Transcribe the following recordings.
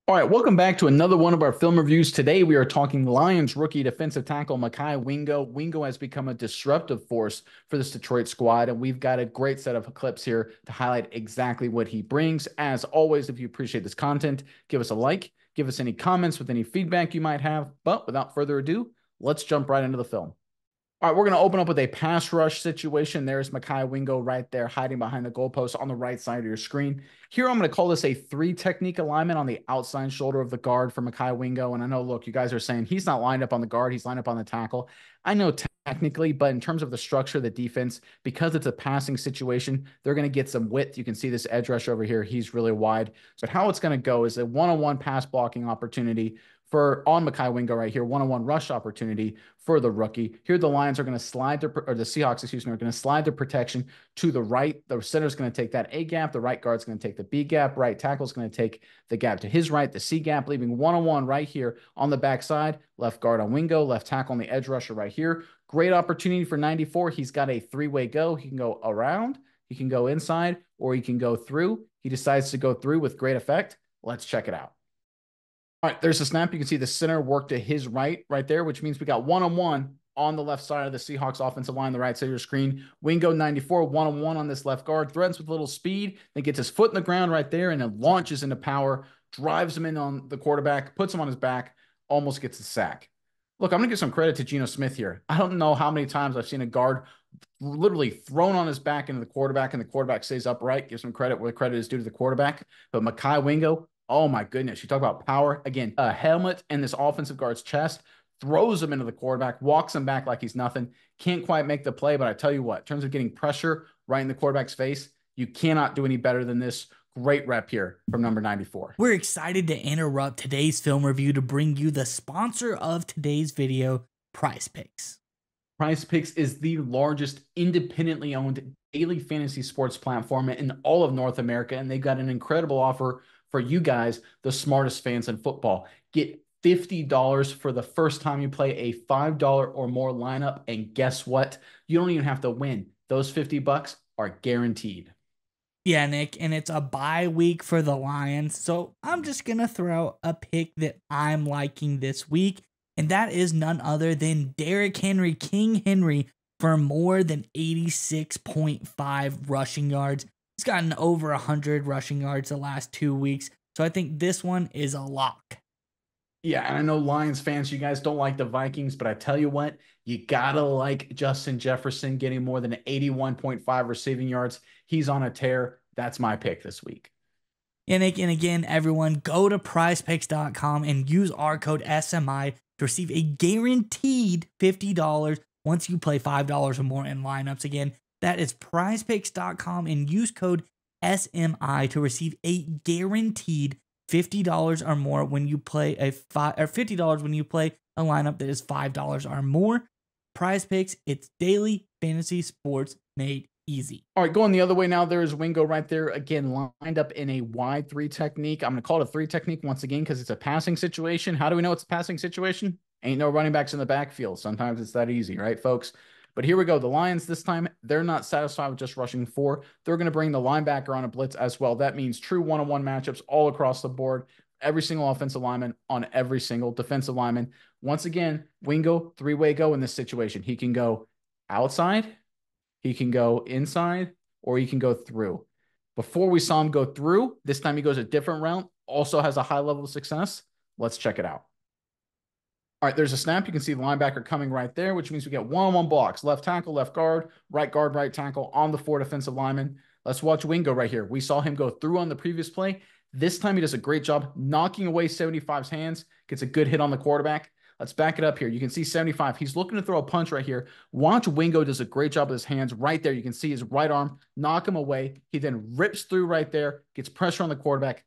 All right, welcome back to another one of our film reviews. Today we are talking Lions rookie defensive tackle Mekhi Wingo. Wingo has become a disruptive force for this Detroit squad, and we've got a great set of clips here to highlight exactly what he brings. As always, if you appreciate this content, give us a like, give us any comments with any feedback you might have. But without further ado, let's jump right into the film. All right, we're going to open up with a pass rush situation. There's Mekhi Wingo right there hiding behind the goalpost on the right side of your screen. Here, I'm going to call this a three technique alignment on the outside shoulder of the guard for Mekhi Wingo. And I know, look, you guys are saying he's not lined up on the guard. He's lined up on the tackle. I know technically, but in terms of the structure of the defense, because it's a passing situation, they're going to get some width. You can see this edge rush over here. He's really wide. So how it's going to go is a one-on-one pass blocking opportunity on Mekhi Wingo right here, one-on-one rush opportunity for the rookie. Here, the Lions are going to slide their, or the Seahawks, excuse me, are going to slide their protection to the right. The center is going to take that A gap. The right guard is going to take the B gap. Right tackle is going to take the gap to his right, the C gap, leaving one-on-one right here on the backside. Left guard on Wingo, left tackle on the edge rusher right here. Great opportunity for 94. He's got a three-way go. He can go around, he can go inside, or he can go through. He decides to go through with great effect. Let's check it out. All right, there's a snap. You can see the center work to his right there, which means we got one-on-one on the left side of the Seahawks offensive line, the right side of your screen. Wingo 94, one-on-one on this left guard, threatens with a little speed, then gets his foot in the ground right there, and then launches into power, drives him in on the quarterback, puts him on his back, almost gets a sack. Look, I'm going to give some credit to Geno Smith here. I don't know how many times I've seen a guard literally thrown on his back into the quarterback, and the quarterback stays upright. Give some credit where credit is due to the quarterback. But Mekhi Wingo, oh my goodness. You talk about power. Again, a helmet in this offensive guard's chest, throws him into the quarterback, walks him back like he's nothing. Can't quite make the play, but I tell you what, in terms of getting pressure right in the quarterback's face, you cannot do any better than this. Great rep here from number 94. We're excited to interrupt today's film review to bring you the sponsor of today's video, PrizePicks. PrizePicks is the largest independently owned daily fantasy sports platform in all of North America, and they've got an incredible offer for you guys, the smartest fans in football. Get $50 for the first time you play a $5 or more lineup, and guess what? You don't even have to win. Those $50 are guaranteed. Yeah, Nick, and it's a bye week for the Lions, so I'm just going to throw a pick that I'm liking this week, and that is none other than Derrick Henry, King Henry, for more than 86.5 rushing yards. He's gotten over 100 rushing yards the last 2 weeks, so I think this one is a lock. Yeah, and I know Lions fans, you guys don't like the Vikings, but I tell you what, you gotta like Justin Jefferson getting more than 81.5 receiving yards. He's on a tear. That's my pick this week. And again, everyone, go to prizepicks.com and use our code SMI to receive a guaranteed $50 once you play $5 or more in lineups. Again, that is prizepicks.com and use code SMI to receive a guaranteed $50 or more when you play $50 when you play a lineup that is $5 or more. PrizePicks, it's daily fantasy sports made easy. All right, going the other way now, there is Wingo right there, again, lined up in a wide three technique. I'm going to call it a three technique once again because it's a passing situation. How do we know it's a passing situation? Ain't no running backs in the backfield. Sometimes it's that easy, right, folks? But here we go. The Lions this time, they're not satisfied with just rushing four. They're going to bring the linebacker on a blitz as well. That means true one-on-one matchups all across the board. Every single offensive lineman on every single defensive lineman. Once again, Wingo, three-way go in this situation. He can go outside, he can go inside, or he can go through. Before we saw him go through, this time he goes a different route, also has a high level of success. Let's check it out. All right, there's a snap. You can see the linebacker coming right there, which means we get one-on-one blocks. Left tackle, left guard, right tackle on the four defensive linemen. Let's watch Wingo right here. We saw him go through on the previous play. This time he does a great job knocking away 75's hands, gets a good hit on the quarterback. Let's back it up here. You can see 75. He's looking to throw a punch right here. Watch Wingo does a great job with his hands right there. You can see his right arm knock him away. He then rips through right there, gets pressure on the quarterback.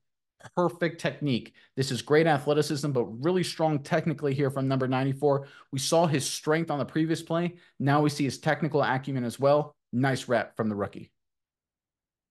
Perfect technique. This is great athleticism, but really strong technically here from number 94. We saw his strength on the previous play. Now we see his technical acumen as well. Nice rep from the rookie.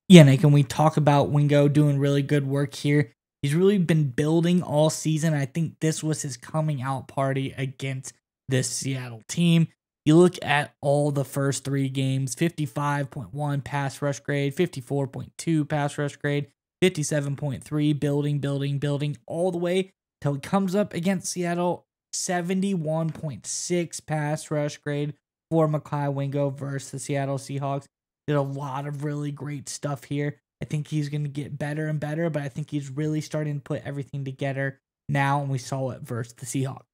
Yeah, Nick, and we talk about Wingo doing really good work here. He's really been building all season. I think this was his coming out party against this Seattle team. You look at all the first three games, 55.1 pass rush grade, 54.2 pass rush grade. 57.3, building all the way till he comes up against Seattle. 71.6 pass rush grade for Mekhi Wingo versus the Seattle Seahawks. Did a lot of really great stuff here. I think he's going to get better and better, but I think he's really starting to put everything together now, and we saw it versus the Seahawks.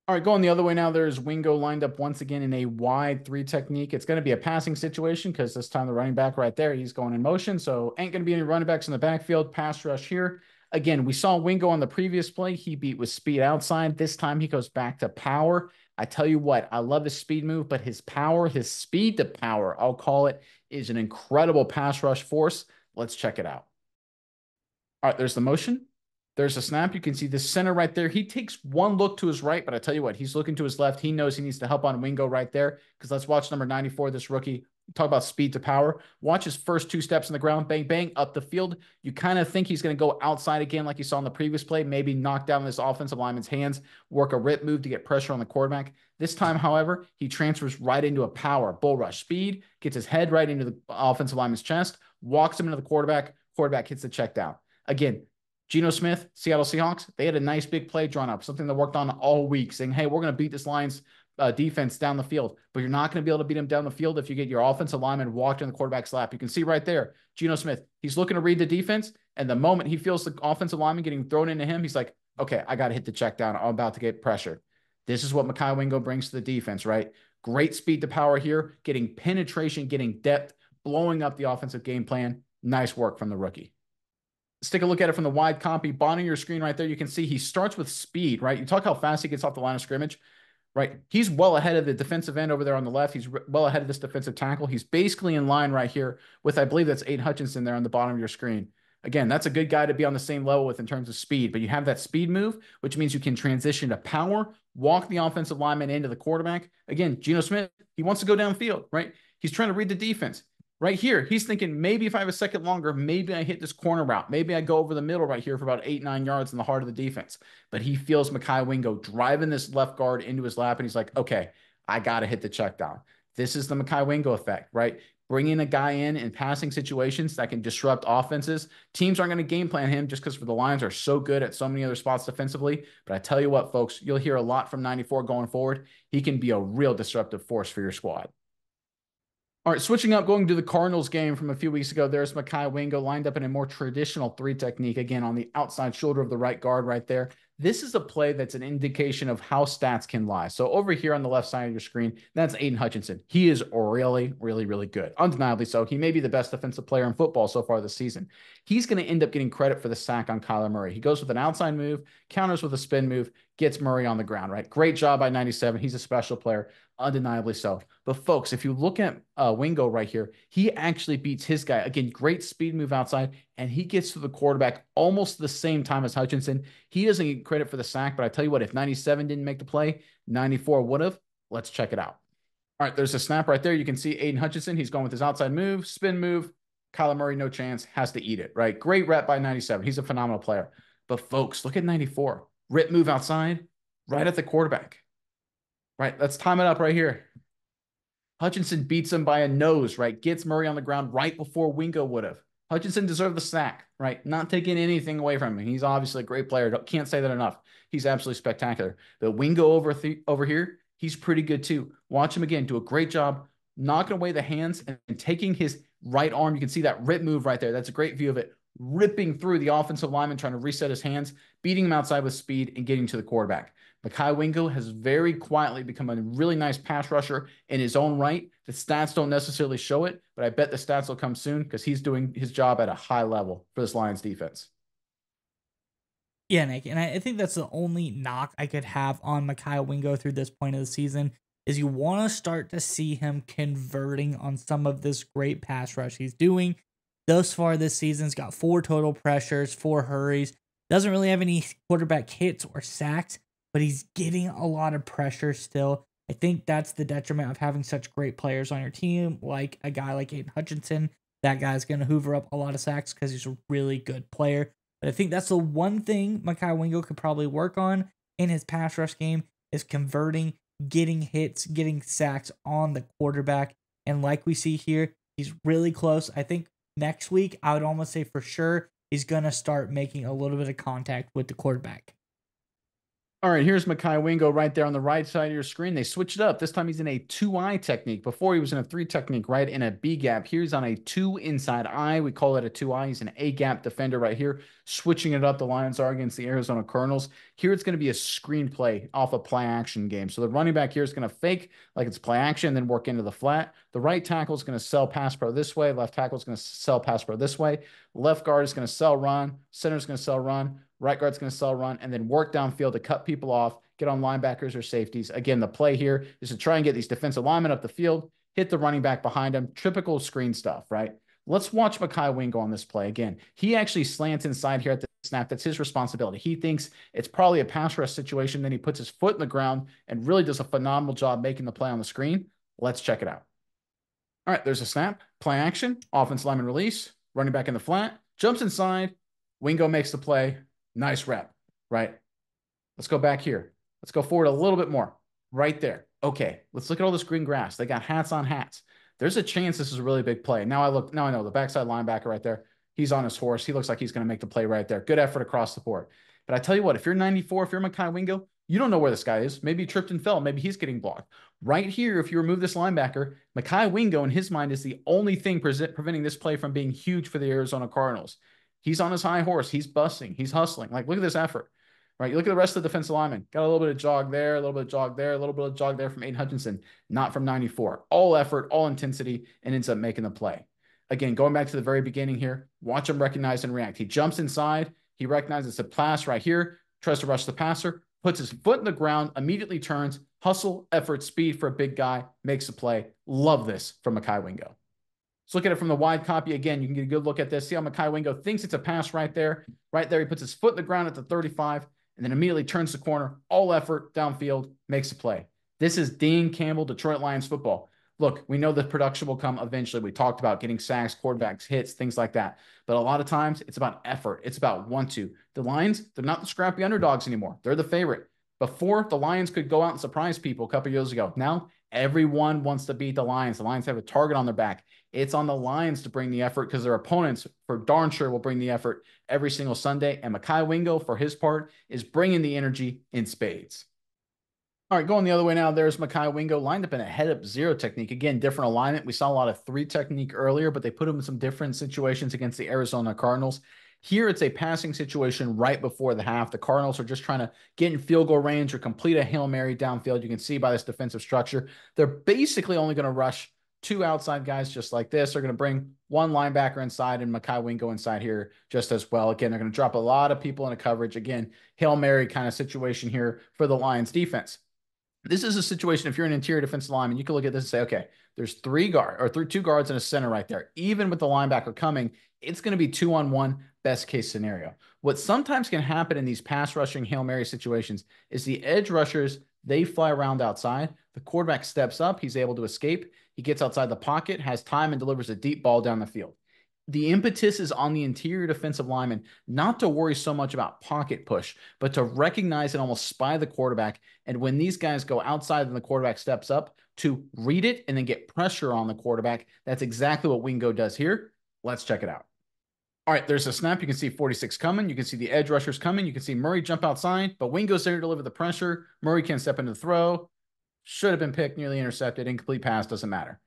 All right, going the other way now, there's Wingo lined up once again in a wide 3 technique. It's going to be a passing situation because this time the running back right there, he's going in motion. So ain't going to be any running backs in the backfield. Pass rush here. Again, we saw Wingo on the previous play. He beat with speed outside. This time he goes back to power. I tell you what, I love his speed move, but his power, his speed to power, I'll call it, is an incredible pass rush force. Let's check it out. All right, there's the motion. There's a snap. You can see the center right there. He takes one look to his right, but I tell you what, he's looking to his left. He knows he needs to help on Wingo right there because let's watch number 94, this rookie. Talk about speed to power. Watch his first 2 steps in the ground. Bang, bang, up the field. You kind of think he's going to go outside again like you saw in the previous play, maybe knock down this offensive lineman's hands, work a rip move to get pressure on the quarterback. This time, however, he transfers right into a power, bull rush speed, gets his head right into the offensive lineman's chest, walks him into the quarterback. Quarterback hits the check down. Again, Geno Smith, Seattle Seahawks, they had a nice big play drawn up, something they worked on all week, saying, hey, we're going to beat this Lions defense down the field, but you're not going to be able to beat them down the field if you get your offensive lineman walked in the quarterback's lap. You can see right there, Geno Smith, he's looking to read the defense, and the moment he feels the offensive lineman getting thrown into him, he's like, okay, I got to hit the check down. I'm about to get pressure. This is what Mekhi Wingo brings to the defense, right? Great speed to power here, getting penetration, getting depth, blowing up the offensive game plan. Nice work from the rookie. Let's take a look at it from the wide copy. Bottom of your screen right there, you can see he starts with speed, right? You talk how fast he gets off the line of scrimmage, right? He's well ahead of the defensive end over there on the left. He's well ahead of this defensive tackle. He's basically in line right here with, I believe that's Aiden Hutchinson there on the bottom of your screen. Again, that's a good guy to be on the same level with in terms of speed, but you have that speed move, which means you can transition to power, walk the offensive lineman into the quarterback. Again, Geno Smith, he wants to go downfield, right? He's trying to read the defense. Right here, he's thinking, maybe if I have a second longer, maybe I hit this corner route. Maybe I go over the middle right here for about 8-9 yards in the heart of the defense. But he feels Mekhi Wingo driving this left guard into his lap, and he's like, okay, I got to hit the check down. This is the Mekhi Wingo effect, right? Bringing a guy in passing situations that can disrupt offenses. Teams aren't going to game plan him just because the Lions are so good at so many other spots defensively. But I tell you what, folks, you'll hear a lot from 94 going forward. He can be a real disruptive force for your squad. All right, switching up, going to the Cardinals game from a few weeks ago, there's Mekhi Wingo lined up in a more traditional 3 technique, again, on the outside shoulder of the right guard right there. This is a play that's an indication of how stats can lie. So over here on the left side of your screen, that's Aiden Hutchinson. He is really, really, really good. Undeniably so. He may be the best defensive player in football so far this season. He's going to end up getting credit for the sack on Kyler Murray. He goes with an outside move, counters with a spin move, gets Murray on the ground, right? Great job by 97. He's a special player, undeniably so. But folks, if you look at Wingo right here, he actually beats his guy. Again, great speed move outside, and he gets to the quarterback almost the same time as Hutchinson. He doesn't get credit for the sack, but I tell you what, if 97 didn't make the play, 94 would have. Let's check it out. All right, there's a snap right there. You can see Aiden Hutchinson. He's going with his outside move, spin move. Kyler Murray, no chance, has to eat it, right? Great rep by 97. He's a phenomenal player. But folks, look at 94. Rip move outside, right at the quarterback. Right, let's time it up right here. Hutchinson beats him by a nose, right? Gets Murray on the ground right before Wingo would have. Hutchinson deserved the sack, right? Not taking anything away from him. He's obviously a great player. Can't say that enough. He's absolutely spectacular. But Wingo over here, he's pretty good too. Watch him again. Do a great job knocking away the hands and taking his right arm. You can see that rip move right there. That's a great view of it. Ripping through the offensive lineman, trying to reset his hands, beating him outside with speed, and getting to the quarterback. Mekhi Wingo has very quietly become a really nice pass rusher in his own right. The stats don't necessarily show it, but I bet the stats will come soon because he's doing his job at a high level for this Lions defense. Yeah, Nick, and I think that's the only knock I could have on Mekhi Wingo through this point of the season is you want to start to see him converting on some of this great pass rush he's doing. Thus far this season's got 4 total pressures, 4 hurries. Doesn't really have any quarterback hits or sacks, but he's getting a lot of pressure still. I think that's the detriment of having such great players on your team, like a guy like Aiden Hutchinson. That guy's going to hoover up a lot of sacks because he's a really good player. But I think that's the one thing Mekhi Wingo could probably work on in his pass rush game is converting, getting hits, getting sacks on the quarterback. And like we see here, he's really close. I think next week, I would almost say for sure he's going to start making a little bit of contact with the quarterback. All right, here's Mekhi Wingo right there on the right side of your screen. They switched it up. This time he's in a 2-eye technique. Before he was in a 3 technique, right, in a B gap. Here he's on a 2 inside eye. We call it a 2-eye. He's an A gap defender right here. Switching it up, the Lions are against the Arizona Cardinals. Here it's going to be a screenplay off a play action game. So the running back here is going to fake like it's play action, then work into the flat. The right tackle is going to sell pass pro this way. Left tackle is going to sell pass pro this way. Left guard is going to sell run. Center is going to sell run. Right guard's going to sell run and then work downfield to cut people off, get on linebackers or safeties. Again, the play here is to try and get these defensive linemen up the field, hit the running back behind him. Typical screen stuff, right? Let's watch Mekhi Wingo on this play again. He actually slants inside here at the snap. That's his responsibility. He thinks it's probably a pass rush situation. Then he puts his foot in the ground and really does a phenomenal job making the play on the screen. Let's check it out. All right, there's a snap, play action, offense lineman release, running back in the flat, jumps inside. Wingo makes the play. Nice rep, right? Let's go back here. Let's go forward a little bit more. Right there. Okay, let's look at all this green grass. They got hats on hats. There's a chance this is a really big play. Now I know the backside linebacker right there. He's on his horse. He looks like he's going to make the play right there. Good effort across the board. But I tell you what, if you're 94, if you're Mekhi Wingo, you don't know where this guy is. Maybe he tripped and fell. Maybe he's getting blocked. Right here, if you remove this linebacker, Mekhi Wingo in his mind is the only thing preventing this play from being huge for the Arizona Cardinals. He's on his high horse. He's busting. He's hustling. Like, look at this effort, right? You look at the rest of the defensive linemen. Got a little bit of jog there, a little bit of jog there, a little bit of jog there from Aiden Hutchinson, not from 94. All effort, all intensity, and ends up making the play. Again, going back to the very beginning here, watch him recognize and react. He jumps inside. He recognizes the pass right here, tries to rush the passer, puts his foot in the ground, immediately turns, hustle, effort, speed for a big guy, makes the play. Love this from Mekhi Wingo. Let's look at it from the wide copy again. You can get a good look at this. See how Mekhi Wingo thinks it's a pass right there. Right there, he puts his foot in the ground at the 35 and then immediately turns the corner. All effort, downfield, makes a play. This is Dean Campbell, Detroit Lions football. Look, we know the production will come eventually. We talked about getting sacks, quarterbacks, hits, things like that. But a lot of times, it's about effort. It's about want to. The Lions, they're not the scrappy underdogs anymore. They're the favorite. Before, the Lions could go out and surprise people a couple years ago. Now, everyone wants to beat the Lions. The Lions have a target on their back. It's on the Lions to bring the effort because their opponents, for darn sure, will bring the effort every single Sunday. And Mekhi Wingo, for his part, is bringing the energy in spades. All right, going the other way now, there's Mekhi Wingo lined up in a head-up zero technique. Again, different alignment. We saw a lot of 3 technique earlier, but they put him in some different situations against the Arizona Cardinals. Here, it's a passing situation right before the half. The Cardinals are just trying to get in field goal range or complete a Hail Mary downfield. You can see by this defensive structure, they're basically only going to rush 2 outside guys just like this. They're going to bring 1 linebacker inside and Mekhi Wingo inside here just as well. Again, they're going to drop a lot of people into coverage. Again, Hail Mary kind of situation here for the Lions defense. This is a situation, if you're an interior defensive lineman, you can look at this and say, okay, there's 2 guards and a center right there. Even with the linebacker coming, it's going to be 2-on-1, best case scenario. What sometimes can happen in these pass rushing Hail Mary situations is the edge rushers, they fly around outside. The quarterback steps up. He's able to escape. He gets outside the pocket, has time, and delivers a deep ball down the field. The impetus is on the interior defensive lineman, not to worry so much about pocket push, but to recognize and almost spy the quarterback. And when these guys go outside and the quarterback steps up, to read it and then get pressure on the quarterback. That's exactly what Wingo does here. Let's check it out. All right, there's a snap. You can see 46 coming. You can see the edge rushers coming. You can see Murray jump outside, but Wingo's there to deliver the pressure. Murray can't step into the throw. Should have been picked, nearly intercepted. Incomplete pass, doesn't matter.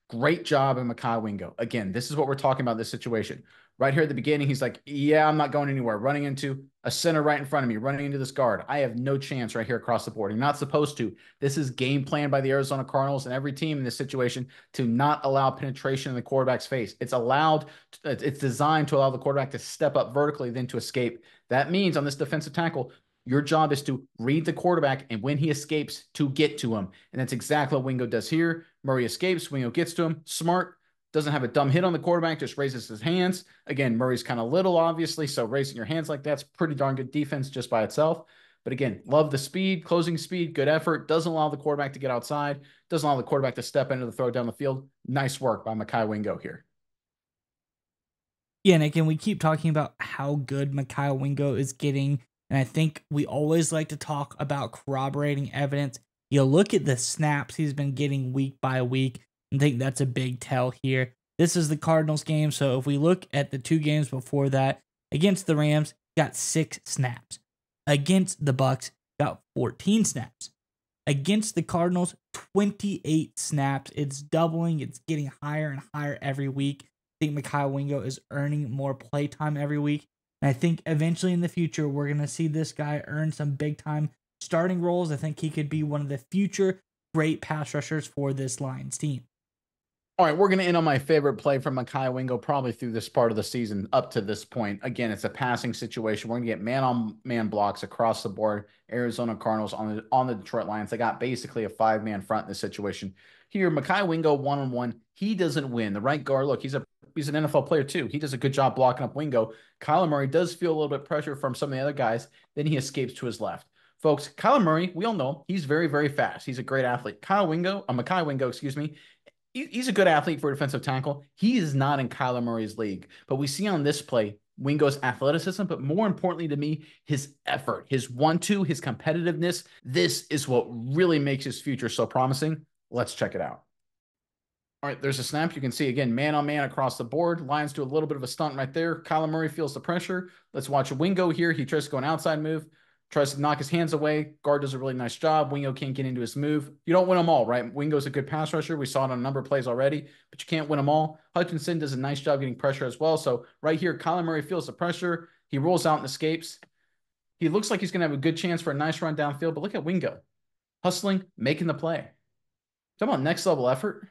Great job in Mekhi Wingo. Again, this is what we're talking about, this situation. Right here at the beginning, he's like, yeah, I'm not going anywhere. Running into a center right in front of me, running into this guard. I have no chance right here across the board. You're not supposed to. This is game plan by the Arizona Cardinals and every team in this situation to not allow penetration in the quarterback's face. It's designed to allow the quarterback to step up vertically, then to escape. That means on this defensive tackle, your job is to read the quarterback and when he escapes, to get to him. And that's exactly what Wingo does here. Murray escapes. Wingo gets to him. Smart. Doesn't have a dumb hit on the quarterback. Just raises his hands. Again, Murray's kind of little, obviously. So raising your hands like that's pretty darn good defense just by itself. But again, love the speed, closing speed, good effort. Doesn't allow the quarterback to get outside. Doesn't allow the quarterback to step into the throw down the field. Nice work by Mekhi Wingo here. Yeah, and again, we keep talking about how good Mekhi Wingo is getting. And I think we always like to talk about corroborating evidence. You look at the snaps he's been getting week by week and think that's a big tell here. This is the Cardinals game, so if we look at the 2 games before that, Against the Rams, got 6 snaps. Against the Bucks, got 14 snaps. Against the Cardinals, 28 snaps. It's doubling. It's getting higher and higher every week. I think Mekhi Wingo is earning more play time every week. And I think eventually in the future, we're going to see this guy earn some big time starting roles. I think he could be one of the future great pass rushers for this Lions team. All right, we're going to end on my favorite play from Mekhi Wingo probably through this part of the season up to this point. Again, it's a passing situation. We're going to get man-on-man blocks across the board. Arizona Cardinals on the Detroit Lions. They got basically a 5-man front in this situation. Here, Mekhi Wingo one-on-one. He doesn't win. The right guard, look, he's an NFL player too. He does a good job blocking up Wingo. Kyler Murray does feel a little bit pressure from some of the other guys. Then he escapes to his left. Folks, Kyler Murray, we all know he's very, very fast. He's a great athlete. Mekhi Wingo, excuse me. He's a good athlete for a defensive tackle. He is not in Kyler Murray's league. But we see on this play, Wingo's athleticism, but more importantly to me, his effort, his 1-2, his competitiveness. This is what really makes his future so promising. Let's check it out. All right, there's a snap. You can see, again, man-on-man across the board. Lions do a little bit of a stunt right there. Kyler Murray feels the pressure. Let's watch Wingo here. He tries to go an outside move. Tries to knock his hands away. Guard does a really nice job. Wingo can't get into his move. You don't win them all, right? Wingo's a good pass rusher. We saw it on a number of plays already, but you can't win them all. Hutchinson does a nice job getting pressure as well. So right here, Kyler Murray feels the pressure. He rolls out and escapes. He looks like he's going to have a good chance for a nice run downfield, but look at Wingo. Hustling, making the play. Talk about next level effort.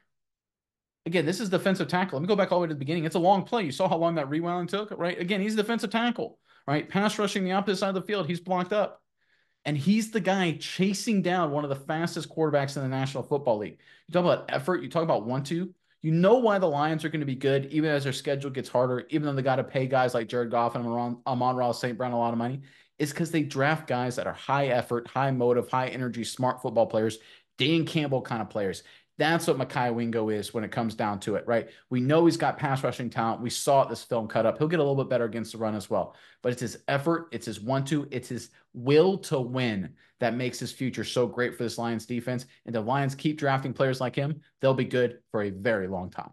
Again, this is defensive tackle. Let me go back all the way to the beginning. It's a long play. You saw how long that rewound took, right? Again, he's a defensive tackle, right? Pass rushing the opposite side of the field. He's blocked up. And he's the guy chasing down one of the fastest quarterbacks in the National Football League. You talk about effort. You talk about 1-2. You know why the Lions are going to be good, even as their schedule gets harder, even though they got to pay guys like Jared Goff and Amon-Ra St. Brown a lot of money, is because they draft guys that are high effort, high motive, high energy, smart football players, Dan Campbell kind of players. That's what Mekhi Wingo is when it comes down to it, right? We know he's got pass rushing talent. We saw it this film cut up. He'll get a little bit better against the run as well. But it's his effort, it's his 1-2, it's his will to win that makes his future so great for this Lions defense. And the Lions keep drafting players like him, they'll be good for a very long time.